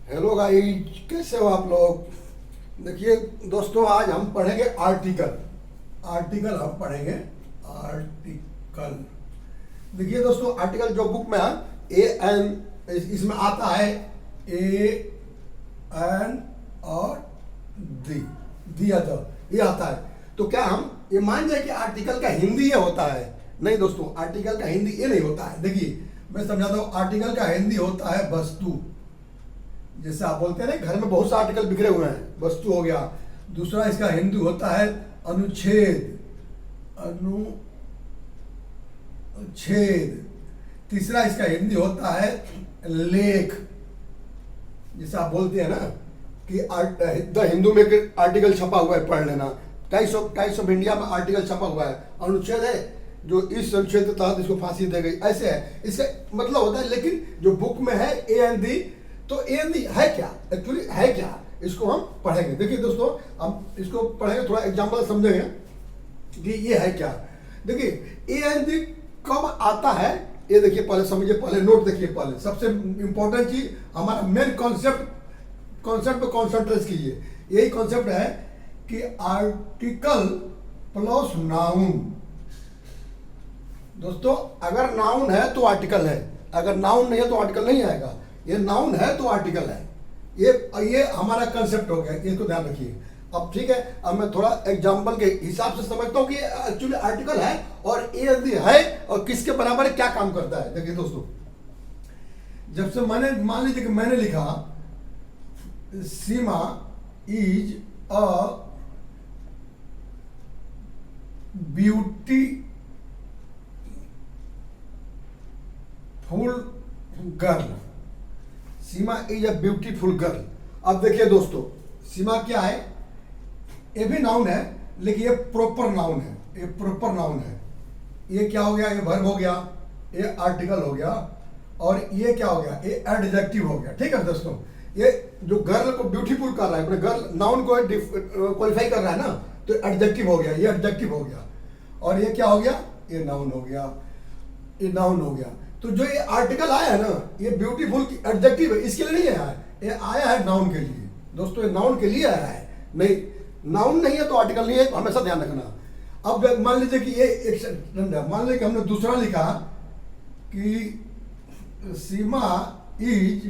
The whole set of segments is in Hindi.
हेलो गाइस, कैसे हो आप लोग। देखिए दोस्तों, आज हम पढ़ेंगे आर्टिकल। आर्टिकल हम पढ़ेंगे। आर्टिकल। देखिए दोस्तों, आर्टिकल जो बुक में है ए एन, इसमें आता है ए एन और दी अदर, ये आता है। तो क्या हम ये मान जाए कि आर्टिकल का हिंदी ये होता है? नहीं दोस्तों, आर्टिकल का हिंदी ये नहीं होता है। देखिए मैं समझाता हूँ। आर्टिकल का हिंदी होता है वस्तु। जैसे आप बोलते हैं ना, घर में बहुत से आर्टिकल बिखरे हुए हैं, वस्तु हो गया। दूसरा इसका हिंदी होता है अनुच्छेद। अनुच्छेद। तीसरा इसका हिंदी होता है लेख। जैसे आप बोलते हैं ना कि द हिंदू में आर्टिकल छपा हुआ है, पढ़ लेना। टाइम्स ऑफ इंडिया में आर्टिकल छपा हुआ है। अनुच्छेद है जो इस अनुच्छेद के तहत इसको फांसी दे गई, ऐसे है। इसका मतलब होता है, लेकिन जो बुक में है ए एन दी, तो ए एन दी है क्या, एक्चुअली है क्या, इसको हम पढ़ेंगे। देखिए दोस्तों, हम इसको पढ़ेंगे, थोड़ा एग्जाम्पल समझेंगे कि ये है क्या। देखिए ए एन दी कब आता है, ये देखिए पहले समझिए, पहले नोट देखिए। पहले सबसे इंपॉर्टेंट चीज, हमारा मेन कॉन्सेप्ट पे कॉन्सेंट्रेट कीजिए। यही कॉन्सेप्ट है कि आर्टिकल प्लस नाउन। दोस्तों, अगर नाउन है तो आर्टिकल है, अगर नाउन नहीं है तो आर्टिकल नहीं आएगा। ये नाउन है तो आर्टिकल है। ये हमारा कंसेप्ट हो गया, इसको ध्यान रखिए। अब ठीक है, अब मैं थोड़ा एग्जांपल के हिसाब से समझता हूं कि एक्चुअली आर्टिकल है और ए है और किसके बराबर है, क्या काम करता है। देखिए दोस्तों, जब से मैंने मान लीजिए कि मैंने लिखा Seema is a beautiful girl. Seema is a beautiful girl. अब देखिए दोस्तों, सीमा क्या है, ये भी नाउन है, लेकिन ये प्रॉपर नाउन है। ये प्रॉपर नाउन है। ये क्या हो गया, ये वर्ब हो गया, ये आर्टिकल हो गया, और ये क्या हो गया, ये एडजेक्टिव हो गया। ठीक है दोस्तों, ये जो गर्ल को ब्यूटीफुल कर रहा है, गर्ल नाउन को क्वालिफाई कर रहा है ना, तो एडजेक्टिव हो गया, ये एडजेक्टिव हो गया। और ये क्या हो गया, ये नाउन हो गया, ये नाउन हो गया। तो जो ये आर्टिकल आया है ना, ये ब्यूटीफुल की एडजेक्टिव है, इसके लिए नहीं आया है, ये आया है नाउन के लिए। दोस्तों, ये नाउन के लिए आया है, नहीं नाउन नहीं है तो आर्टिकल नहीं है, हमेशा ध्यान रखना। अब मान लीजिए कि ये एक सेकंड है, मान लीजिए कि हमने दूसरा लिखा कि Seema is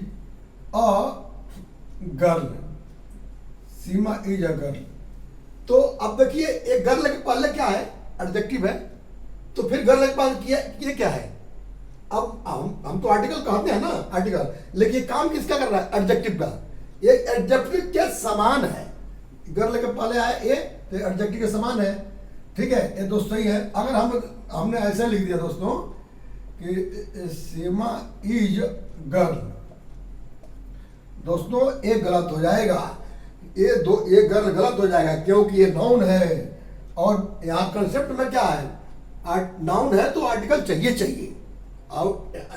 a girl. Seema is a girl. तो अब देखिए, एक गर्ल के पहले क्या है, एडजेक्टिव है, तो फिर गर्ल के पास ये क्या है। अब हम तो आर्टिकल कहते हैं ना, आर्टिकल, लेकिन काम किसका कर रहा है, एडजेक्टिव का। ये एडजेक्टिव के समान है। गर्ल के पहले आया ये, तो एडजेक्टिव के समान है। ठीक है, ये दोस्तों सही है। अगर हमने ऐसे लिख दिया दोस्तों कि सीमा इज गर्ल, दोस्तों ये गलत हो जाएगा। ये गर्ल गलत हो जाएगा, क्योंकि ये नाउन है। और यहाँ कंसेप्ट में क्या है, नाउन है तो आर्टिकल चाहिए।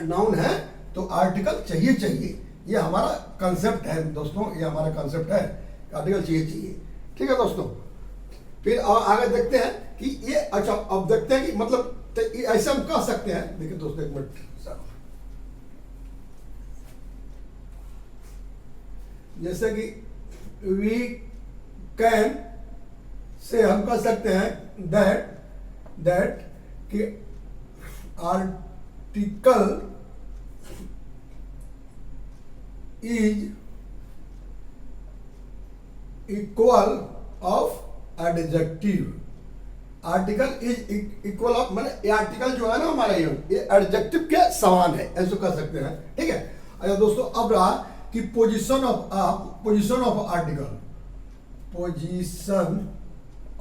नाउन है तो आर्टिकल चाहिए। ये हमारा कंसेप्ट है दोस्तों, ये हमारा कंसेप्ट है, आर्टिकल चाहिए। ठीक है दोस्तों, फिर आगे देखते हैं कि ये, अच्छा अब देखते हैं कि मतलब तो ऐसे हम कह सकते हैं। देखिए दोस्तों, एक मिनट, जैसे कि वी कैन से हम कह सकते हैं दैट कि article is equal of adjective. Article is equal of, मैंने आर्टिकल जो है ना हमारा, ये एडजेक्टिव के समान है, ऐसे कह सकते हैं। ठीक है। अच्छा दोस्तों, अब रहा कि position of article. Position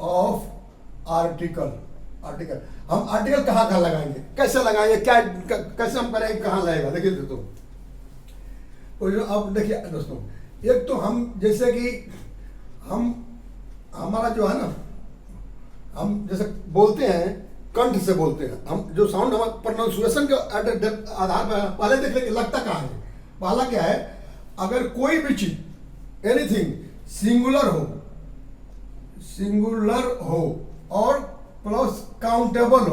of article. हम आर्टिकल कहाँ लगाएंगे, कैसे लगाएंगे, क्या कैसे हम करेंगे, कहाँ लगेगा। देखिए दोस्तों, अब देखिए दोस्तों, एक तो हम जैसे कि हमारा जो है ना, हम जैसे बोलते हैं कंठ से बोलते हैं, हम जो साउंड हमारे प्रोनाउंसिएशन के आधार पर पहले देख लेंगे लगता कहाँ है। पहला क्या है, अगर कोई भी चीज एनीथिंग सिंगुलर हो और प्लस काउंटेबल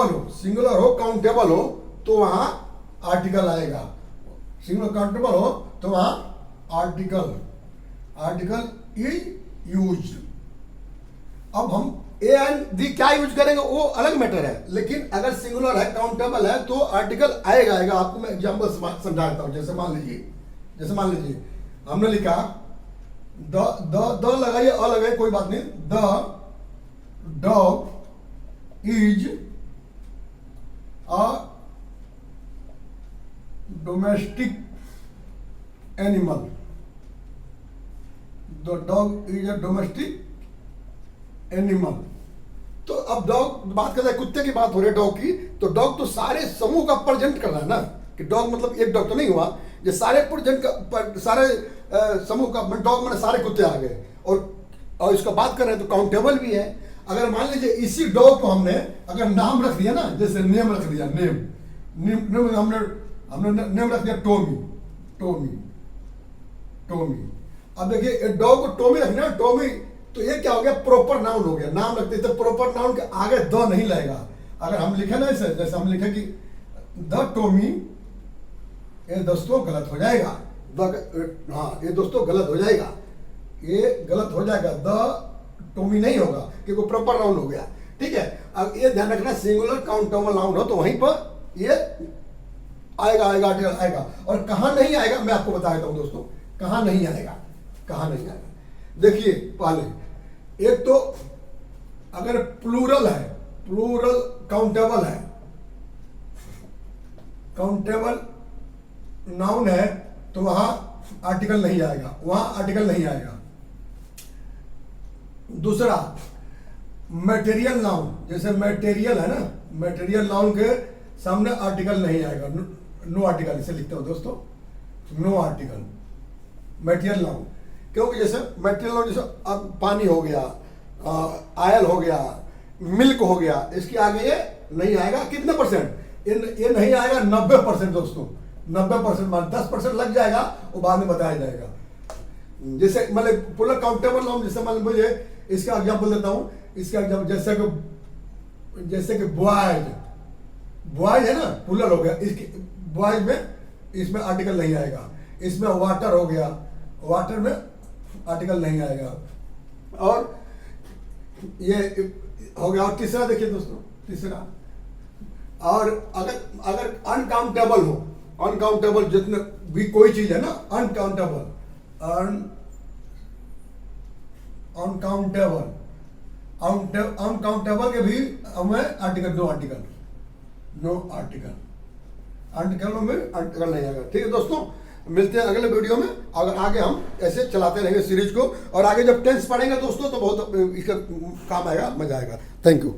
हो, सिंगुलर हो, काउंटेबल हो, तो वहां आर्टिकल आएगा। सिंगुलर काउंटेबल हो तो वहां आर्टिकल इज यूज्ड। अब हम ए एंड दी क्या यूज करेंगे वो अलग मैटर है, लेकिन अगर सिंगुलर है काउंटेबल है तो आर्टिकल आएगा। आपको मैं एग्जांपल समझाता हूं। जैसे मान लीजिए हमने लिखा द लगाइए अ लगाइए कोई बात नहीं। The dog is a domestic animal. The dog is a domestic animal. तो अब डॉग बात कर रहा है, कुत्ते की बात हो रही है डॉग की, तो डॉग तो सारे समूह का प्रेजेंट कर रहा है ना, कि डॉग मतलब एक डॉग तो नहीं हुआ, ये सारे प्रेजेंट का सारे समूह का डॉग मैंने सारे कुत्ते आ गए। और इसका बात कर रहे हैं तो काउंटेबल भी है। अगर मान लीजिए इसी डॉग को हमने अगर नाम रख दिया ना, जैसे नेम रख दिया, नेम हमने नेम रख दिया टोमी। अब देखिए डॉग को टोमी रखना, टोमी तो ये क्या हो गया, प्रॉपर नाउन हो गया। नाम रखते तो प्रॉपर नाउन के आगे द नहीं लगेगा। अगर हम लिखे ना इसे, जैसे हम लिखे कि द टोमी, ये दोस्तों गलत हो जाएगा। हाँ ये दोस्तों गलत हो जाएगा, ये गलत हो जाएगा। द टोमी नहीं होगा क्योंकि प्रॉपर नाउन हो गया। ठीक है, अब ये ध्यान रखना सिंगुलर काउंटेबल नाउन हो तो वहीं पर ये आएगा आर्टिकल आएगा। और कहां नहीं आएगा मैं आपको बता देता हूं दोस्तों, कहां नहीं आएगा। देखिए पहले एक तो अगर प्लूरल है, प्लूरल काउंटेबल है, काउंटेबल नाउन है तो वहां आर्टिकल नहीं आएगा, दूसरा मटेरियल नाउन, जैसे मटेरियल है ना, मटेरियल नाउन के सामने आर्टिकल नहीं आएगा, नो आर्टिकल इसे लिखते हो दोस्तों, नो आर्टिकल मटेरियल नाउन। क्योंकि जैसे मटेरियल नाउन जैसे अब पानी हो गया, आयल हो गया, मिल्क हो गया, इसके आगे ये नहीं आएगा। कितने परसेंट? ये नहीं आएगा 90% दोस्तों, 90%। मान 10% लग जाएगा वो बाद में बताया जाएगा। जैसे मतलब पूरा काउंटेबल नाउन, जैसे मान मुझे इसका एग्जांपल देता हूं, इसका एग्जांपल जैसे कि बॉयज है ना, प्लूरल हो गया, इसके बॉयज में इसमें आर्टिकल नहीं आएगा। इसमें वाटर हो गया, वाटर में आर्टिकल नहीं आएगा। और ये हो गया। और तीसरा देखिए दोस्तों, तीसरा और अगर अनकाउंटेबल हो, अनकाउंटेबल जितने भी कोई चीज है ना, अनकाउंटेबल अनकाउंटेबल के भी हमें आर्टिकल नो आर्टिकल में आर्टिकल नहीं आएगा। ठीक है दोस्तों, मिलते हैं अगले वीडियो में। अगर आगे हम ऐसे चलाते रहेंगे सीरीज को, और आगे जब टेंस पढ़ेंगे दोस्तों तो बहुत इसका काम आएगा, मजा आएगा। Thank you.